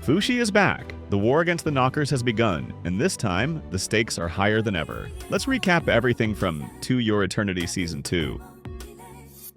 Fushi is back. The war against the Nokkers has begun, and this time, the stakes are higher than ever. Let's recap everything from To Your Eternity Season 2.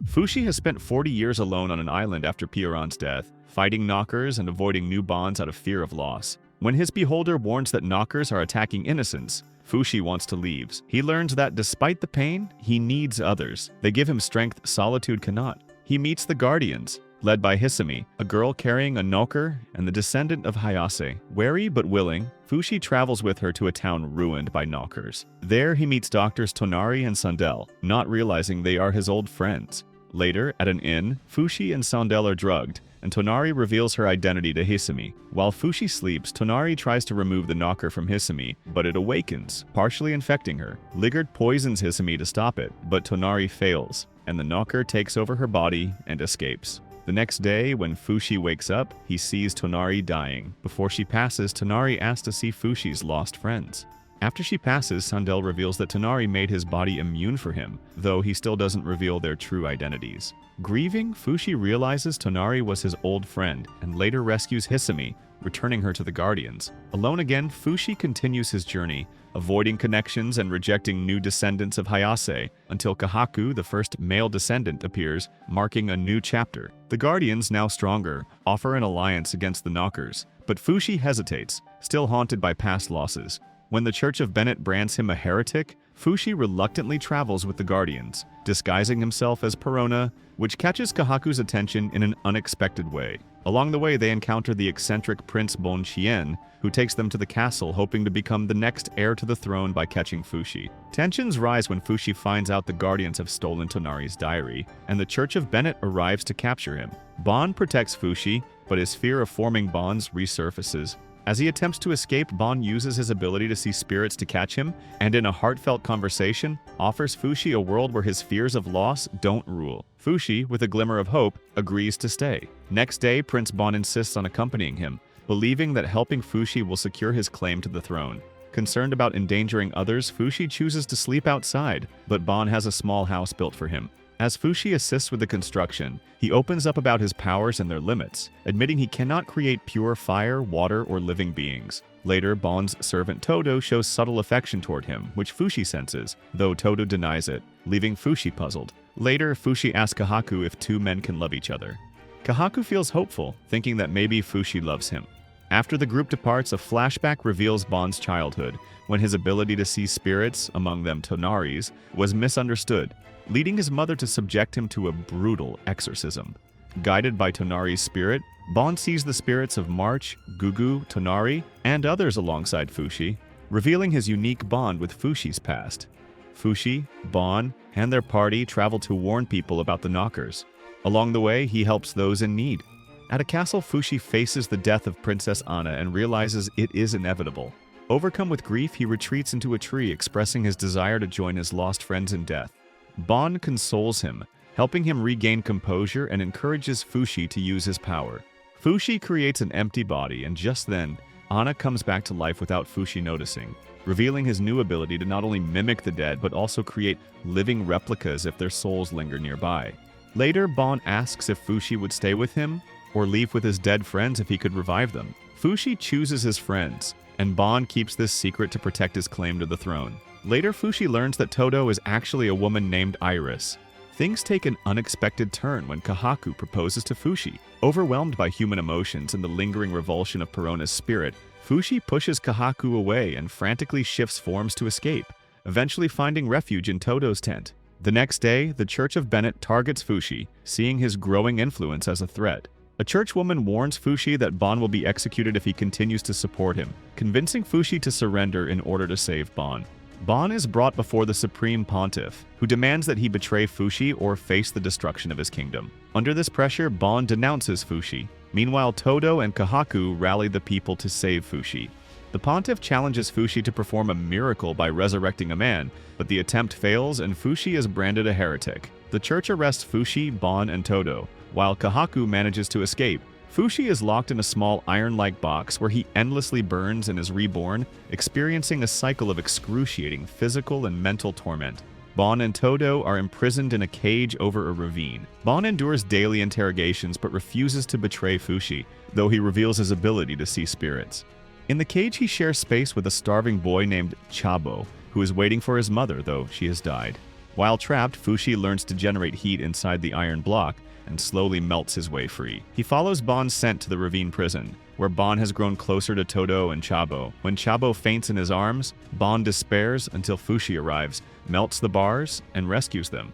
Fushi has spent 40 years alone on an island after Pioran's death, fighting Nokkers and avoiding new bonds out of fear of loss. When his beholder warns that Nokkers are attacking innocents, Fushi wants to leave. He learns that despite the pain, he needs others. They give him strength solitude cannot. He meets the Guardians, led by Hisami, a girl carrying a Nokker and the descendant of Hayase. Wary but willing, Fushi travels with her to a town ruined by Nokkers. There he meets doctors Tonari and Sandel, not realizing they are his old friends. Later, at an inn, Fushi and Sandel are drugged, and Tonari reveals her identity to Hisami. While Fushi sleeps, Tonari tries to remove the Nokker from Hisami, but it awakens, partially infecting her. Ligard poisons Hisami to stop it, but Tonari fails, and the Nokker takes over her body and escapes. The next day, when Fushi wakes up, he sees Tonari dying. Before she passes, Tonari asks to see Fushi's lost friends. After she passes, Sandel reveals that Tonari made his body immune for him, though he still doesn't reveal their true identities. Grieving, Fushi realizes Tonari was his old friend and later rescues Hisami, returning her to the Guardians. Alone again, Fushi continues his journey, avoiding connections and rejecting new descendants of Hayase, until Kahaku, the first male descendant, appears, marking a new chapter. The Guardians, now stronger, offer an alliance against the Nokkers, but Fushi hesitates, still haunted by past losses. When the Church of Bennett brands him a heretic, Fushi reluctantly travels with the Guardians, disguising himself as Perona, which catches Kahaku's attention in an unexpected way. Along the way, they encounter the eccentric Prince Bonchien, who takes them to the castle hoping to become the next heir to the throne by catching Fushi. Tensions rise when Fushi finds out the Guardians have stolen Tonari's diary, and the Church of Bennett arrives to capture him. Bon protects Fushi, but his fear of forming bonds resurfaces. As he attempts to escape, Bon uses his ability to see spirits to catch him, and in a heartfelt conversation, offers Fushi a world where his fears of loss don't rule. Fushi, with a glimmer of hope, agrees to stay. Next day, Prince Bon insists on accompanying him, believing that helping Fushi will secure his claim to the throne. Concerned about endangering others, Fushi chooses to sleep outside, but Bon has a small house built for him. As Fushi assists with the construction, he opens up about his powers and their limits, admitting he cannot create pure fire, water, or living beings. Later, Bon's servant Todo shows subtle affection toward him, which Fushi senses, though Todo denies it, leaving Fushi puzzled. Later, Fushi asks Kahaku if two men can love each other. Kahaku feels hopeful, thinking that maybe Fushi loves him. After the group departs, a flashback reveals Bon's childhood, when his ability to see spirits, among them Tonari's, was misunderstood, leading his mother to subject him to a brutal exorcism. Guided by Tonari's spirit, Bon sees the spirits of March, Gugu, Tonari, and others alongside Fushi, revealing his unique bond with Fushi's past. Fushi, Bon, and their party travel to warn people about the Nokkers. Along the way, he helps those in need. At a castle, Fushi faces the death of Princess Anna and realizes it is inevitable. Overcome with grief, he retreats into a tree, expressing his desire to join his lost friends in death. Bon consoles him, helping him regain composure and encourages Fushi to use his power. Fushi creates an empty body, and just then, Anna comes back to life without Fushi noticing, revealing his new ability to not only mimic the dead but also create living replicas if their souls linger nearby. Later, Bon asks if Fushi would stay with him or leave with his dead friends if he could revive them. Fushi chooses his friends, and Bon keeps this secret to protect his claim to the throne. Later, Fushi learns that Todo is actually a woman named Iris. Things take an unexpected turn when Kahaku proposes to Fushi. Overwhelmed by human emotions and the lingering revulsion of Perona's spirit, Fushi pushes Kahaku away and frantically shifts forms to escape, eventually finding refuge in Todo's tent. The next day, the Church of Bennett targets Fushi, seeing his growing influence as a threat. A churchwoman warns Fushi that Bon will be executed if he continues to support him, convincing Fushi to surrender in order to save Bon. Bon is brought before the Supreme Pontiff, who demands that he betray Fushi or face the destruction of his kingdom. Under this pressure, Bon denounces Fushi. Meanwhile, Todo and Kahaku rally the people to save Fushi. The Pontiff challenges Fushi to perform a miracle by resurrecting a man, but the attempt fails and Fushi is branded a heretic. The church arrests Fushi, Bon, and Todo, while Kahaku manages to escape. Fushi is locked in a small iron-like box where he endlessly burns and is reborn, experiencing a cycle of excruciating physical and mental torment. Bon and Todo are imprisoned in a cage over a ravine. Bon endures daily interrogations but refuses to betray Fushi, though he reveals his ability to see spirits. In the cage, he shares space with a starving boy named Chabo, who is waiting for his mother, though she has died. While trapped, Fushi learns to generate heat inside the iron block and slowly melts his way free. He follows Bon's scent to the ravine prison, where Bon has grown closer to Todo and Chabo. When Chabo faints in his arms, Bon despairs until Fushi arrives, melts the bars, and rescues them.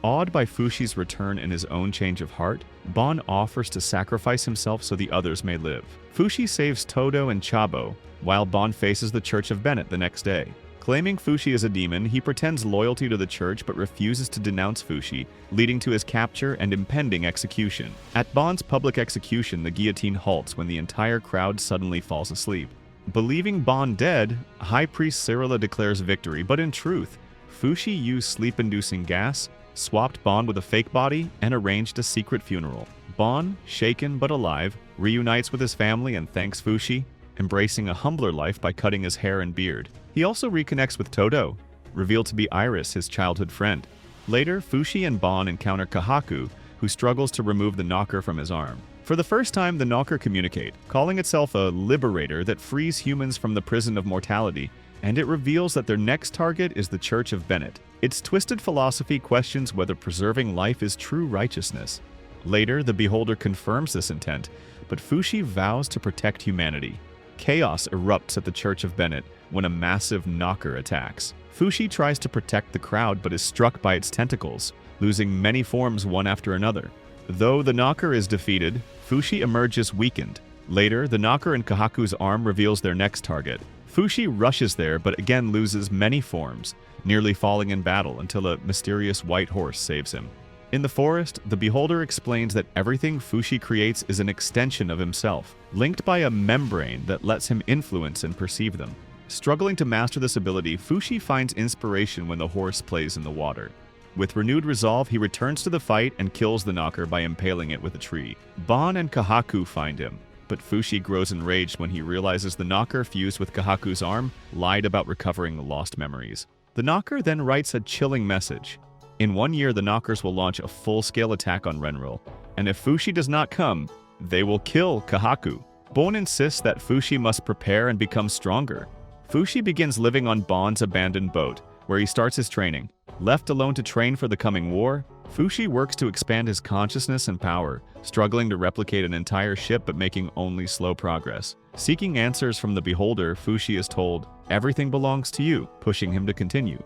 Awed by Fushi's return and his own change of heart, Bon offers to sacrifice himself so the others may live. Fushi saves Todo and Chabo, while Bon faces the Church of Bennett the next day. Claiming Fushi is a demon, he pretends loyalty to the church but refuses to denounce Fushi, leading to his capture and impending execution. At Bon's public execution, the guillotine halts when the entire crowd suddenly falls asleep. Believing Bon dead, High Priest Cyrilla declares victory, but in truth, Fushi used sleep-inducing gas, swapped Bon with a fake body, and arranged a secret funeral. Bon, shaken but alive, reunites with his family and thanks Fushi, embracing a humbler life by cutting his hair and beard. He also reconnects with Todo, revealed to be Iris, his childhood friend. Later, Fushi and Bon encounter Kahaku, who struggles to remove the Nokker from his arm. For the first time, the Nokker communicate, calling itself a liberator that frees humans from the prison of mortality, and it reveals that their next target is the Church of Bennett. Its twisted philosophy questions whether preserving life is true righteousness. Later, the Beholder confirms this intent, but Fushi vows to protect humanity. Chaos erupts at the Church of Bennett when a massive Nokker attacks. Fushi tries to protect the crowd but is struck by its tentacles, losing many forms one after another. Though the Nokker is defeated, Fushi emerges weakened. Later, the Nokker in Kahaku's arm reveals their next target. Fushi rushes there but again loses many forms, nearly falling in battle until a mysterious white horse saves him. In the forest, the Beholder explains that everything Fushi creates is an extension of himself, linked by a membrane that lets him influence and perceive them. Struggling to master this ability, Fushi finds inspiration when the horse plays in the water. With renewed resolve, he returns to the fight and kills the Nokker by impaling it with a tree. Bon and Kahaku find him, but Fushi grows enraged when he realizes the Nokker fused with Kahaku's arm lied about recovering lost memories. The Nokker then writes a chilling message. In 1 year, the Nokkers will launch a full-scale attack on Renil, and if Fushi does not come, they will kill Kahaku. Bon insists that Fushi must prepare and become stronger. Fushi begins living on Bon's abandoned boat, where he starts his training. Left alone to train for the coming war, Fushi works to expand his consciousness and power, struggling to replicate an entire ship but making only slow progress. Seeking answers from the Beholder, Fushi is told, "Everything belongs to you," pushing him to continue.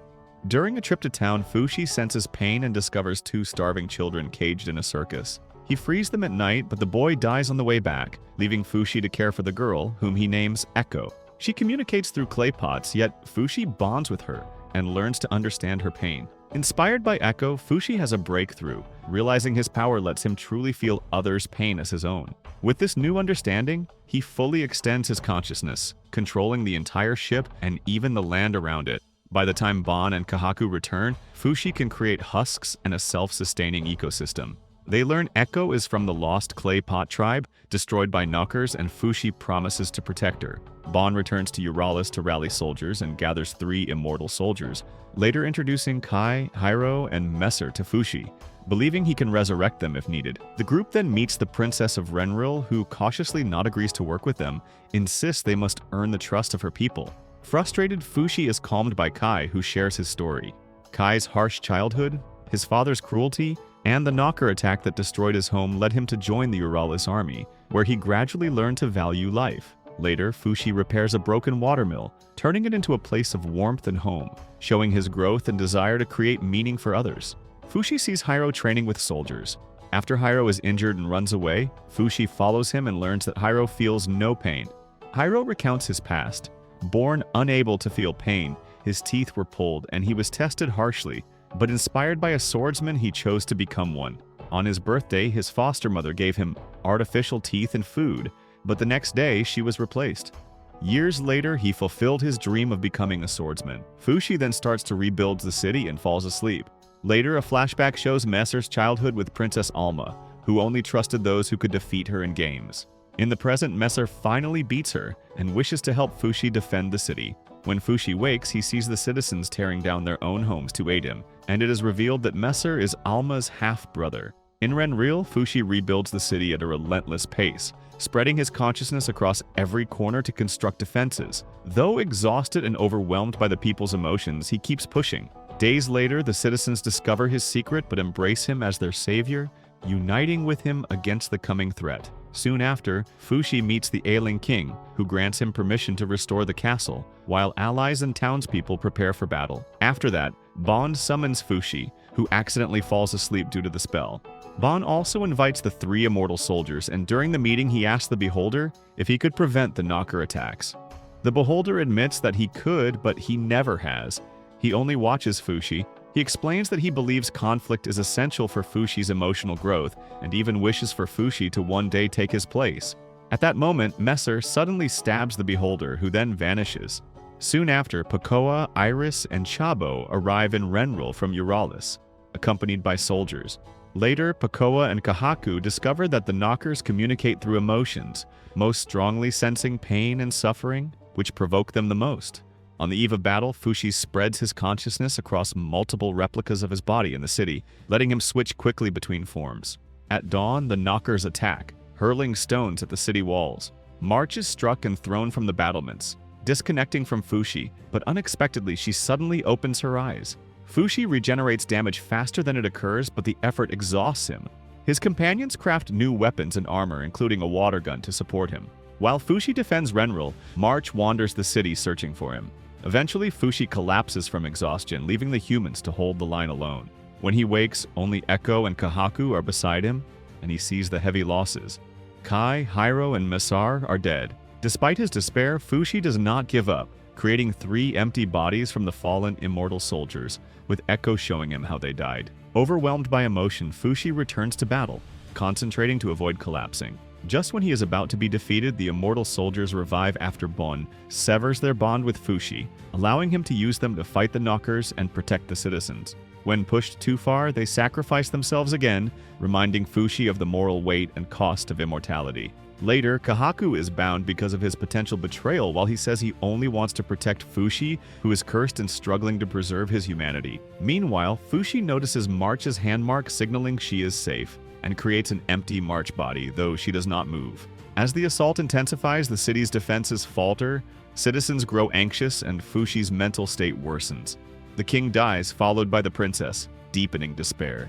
During a trip to town, Fushi senses pain and discovers 2 starving children caged in a circus. He frees them at night, but the boy dies on the way back, leaving Fushi to care for the girl, whom he names Echo. She communicates through clay pots, yet Fushi bonds with her and learns to understand her pain. Inspired by Echo, Fushi has a breakthrough, realizing his power lets him truly feel others' pain as his own. With this new understanding, he fully extends his consciousness, controlling the entire ship and even the land around it. By the time Bon and Kahaku return, Fushi can create husks and a self-sustaining ecosystem. They learn Echo is from the lost clay pot tribe, destroyed by Nokkers, and Fushi promises to protect her. Bon returns to Euralis to rally soldiers and gathers 3 immortal soldiers, later introducing Kai, Hyro, and Messer to Fushi, believing he can resurrect them if needed. The group then meets the Princess of Renil, who cautiously not agrees to work with them, insists they must earn the trust of her people. Frustrated, Fushi is calmed by Kai, who shares his story. Kai's harsh childhood, his father's cruelty, and the Nokker attack that destroyed his home led him to join the Euralis army, where he gradually learned to value life. Later, Fushi repairs a broken watermill, turning it into a place of warmth and home, showing his growth and desire to create meaning for others. Fushi sees Hyro training with soldiers. After Hyro is injured and runs away, Fushi follows him and learns that Hyro feels no pain. Hyro recounts his past. Born unable to feel pain, his teeth were pulled and he was tested harshly, but inspired by a swordsman, he chose to become one. On his birthday, his foster mother gave him artificial teeth and food, but the next day she was replaced. Years later, he fulfilled his dream of becoming a swordsman. Fushi then starts to rebuild the city and falls asleep. Later, a flashback shows Messer's childhood with Princess Alma, who only trusted those who could defeat her in games. In the present, Messer finally beats her and wishes to help Fushi defend the city. When Fushi wakes, he sees the citizens tearing down their own homes to aid him, and it is revealed that Messer is Alma's half-brother. In Renil, Fushi rebuilds the city at a relentless pace, spreading his consciousness across every corner to construct defenses. Though exhausted and overwhelmed by the people's emotions, he keeps pushing. Days later, the citizens discover his secret but embrace him as their savior, uniting with him against the coming threat. Soon after, Fushi meets the ailing king, who grants him permission to restore the castle, while allies and townspeople prepare for battle. After that, Bon summons Fushi, who accidentally falls asleep due to the spell. Bon also invites the 3 immortal soldiers, and during the meeting he asks the Beholder if he could prevent the Nokker attacks. The Beholder admits that he could, but he never has. He only watches Fushi. He explains that he believes conflict is essential for Fushi's emotional growth, and even wishes for Fushi to one day take his place. At that moment, Messer suddenly stabs the Beholder, who then vanishes. Soon after, Pakoa, Iris, and Chabo arrive in Renil from Euralis, accompanied by soldiers. Later, Pakoa and Kahaku discover that the Nokkers communicate through emotions, most strongly sensing pain and suffering, which provoke them the most. On the eve of battle, Fushi spreads his consciousness across multiple replicas of his body in the city, letting him switch quickly between forms. At dawn, the Nokkers attack, hurling stones at the city walls. March is struck and thrown from the battlements, disconnecting from Fushi, but unexpectedly she suddenly opens her eyes. Fushi regenerates damage faster than it occurs, but the effort exhausts him. His companions craft new weapons and armor, including a water gun, to support him. While Fushi defends Renil, March wanders the city searching for him. Eventually, Fushi collapses from exhaustion, leaving the humans to hold the line alone. When he wakes, only Echo and Kahaku are beside him, and he sees the heavy losses. Kai, Hyro, and Mesar are dead. Despite his despair, Fushi does not give up, creating 3 empty bodies from the fallen immortal soldiers, with Echo showing him how they died. Overwhelmed by emotion, Fushi returns to battle, concentrating to avoid collapsing. Just when he is about to be defeated, the immortal soldiers revive after Bon severs their bond with Fushi, allowing him to use them to fight the Nokkers and protect the citizens. When pushed too far, they sacrifice themselves again, reminding Fushi of the moral weight and cost of immortality. Later, Kahaku is bound because of his potential betrayal, while he says he only wants to protect Fushi, who is cursed and struggling to preserve his humanity. Meanwhile, Fushi notices March's handmark signaling she is safe, and creates an empty March body, though she does not move. As the assault intensifies, the city's defenses falter, citizens grow anxious, and Fushi's mental state worsens. The king dies, followed by the princess, deepening despair.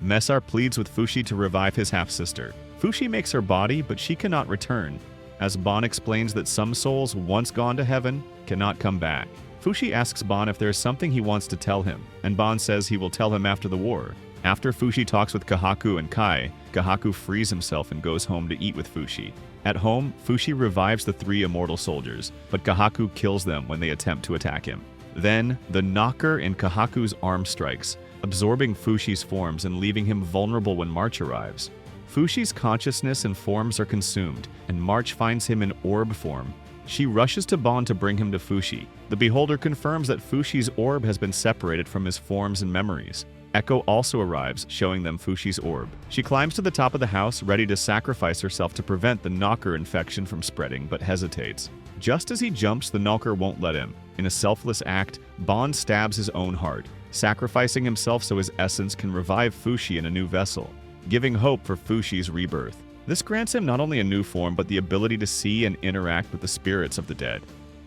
Mesar pleads with Fushi to revive his half-sister. Fushi makes her body, but she cannot return, as Bon explains that some souls once gone to heaven cannot come back. Fushi asks Bon if there is something he wants to tell him, and Bon says he will tell him after the war. After Fushi talks with Kahaku and Kai, Kahaku frees himself and goes home to eat with Fushi. At home, Fushi revives the 3 immortal soldiers, but Kahaku kills them when they attempt to attack him. Then, the Nokker in Kahaku's arm strikes, absorbing Fushi's forms and leaving him vulnerable when March arrives. Fushi's consciousness and forms are consumed, and March finds him in orb form. She rushes to Bon to bring him to Fushi. The Beholder confirms that Fushi's orb has been separated from his forms and memories. Echo also arrives, showing them Fushi's orb. She climbs to the top of the house, ready to sacrifice herself to prevent the Nokker infection from spreading, but hesitates. Just as he jumps, the Nokker won't let him. In a selfless act, Bon stabs his own heart, sacrificing himself so his essence can revive Fushi in a new vessel, giving hope for Fushi's rebirth. This grants him not only a new form, but the ability to see and interact with the spirits of the dead.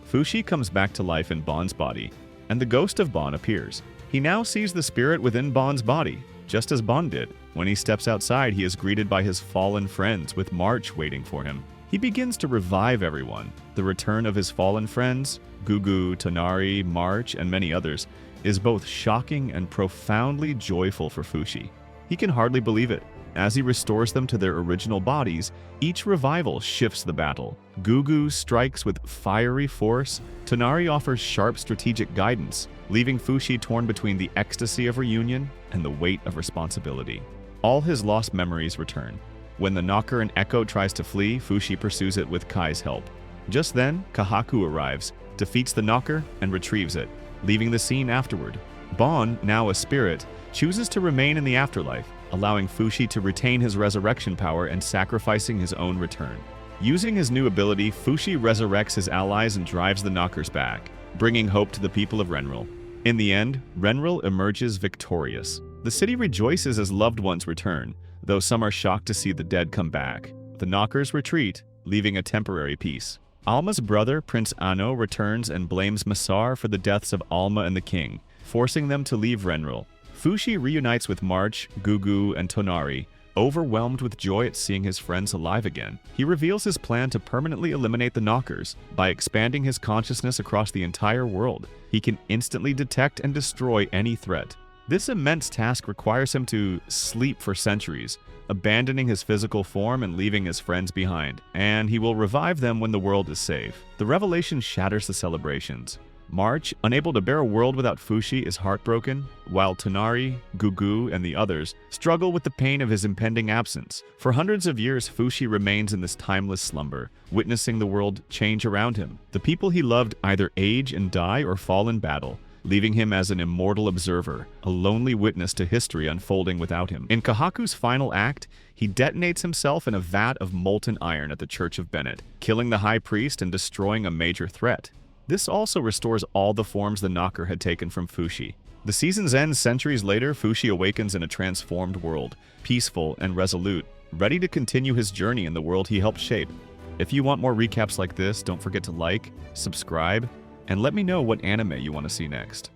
Fushi comes back to life in Bon's body, and the ghost of Bon appears. He now sees the spirit within Bon's body, just as Bon did. When he steps outside, he is greeted by his fallen friends, with March waiting for him. He begins to revive everyone. The return of his fallen friends, Gugu, Tonari, March, and many others, is both shocking and profoundly joyful for Fushi. He can hardly believe it. As he restores them to their original bodies, each revival shifts the battle. Gugu strikes with fiery force, Tonari offers sharp strategic guidance, leaving Fushi torn between the ecstasy of reunion and the weight of responsibility. All his lost memories return. When the Nokker and Echo tries to flee, Fushi pursues it with Kai's help. Just then, Kahaku arrives, defeats the Nokker, and retrieves it, leaving the scene afterward. Bon, now a spirit, chooses to remain in the afterlife, allowing Fushi to retain his resurrection power and sacrificing his own return. Using his new ability, Fushi resurrects his allies and drives the Nokkers back. bringing hope to the people of Renil. In the end, Renil emerges victorious. The city rejoices as loved ones return, though some are shocked to see the dead come back. The Nokkers retreat, leaving a temporary peace. Alma's brother, Prince Ano, returns and blames Masar for the deaths of Alma and the king, forcing them to leave Renil. Fushi reunites with March, Gugu, and Tonari, overwhelmed with joy at seeing his friends alive again. He reveals his plan to permanently eliminate the Nokkers. By expanding his consciousness across the entire world, he can instantly detect and destroy any threat. This immense task requires him to sleep for centuries, abandoning his physical form and leaving his friends behind, and he will revive them when the world is safe. The revelation shatters the celebrations. March, unable to bear a world without Fushi, is heartbroken, while Tonari, Gugu, and the others struggle with the pain of his impending absence. For hundreds of years, Fushi remains in this timeless slumber, witnessing the world change around him. The people he loved either age and die or fall in battle, leaving him as an immortal observer, a lonely witness to history unfolding without him. In Kahaku's final act, he detonates himself in a vat of molten iron at the Church of Bennett, killing the High Priest and destroying a major threat. This also restores all the forms the Nokker had taken from Fushi. The season's end centuries later, Fushi awakens in a transformed world, peaceful and resolute, ready to continue his journey in the world he helped shape. If you want more recaps like this, don't forget to like, subscribe, and let me know what anime you want to see next.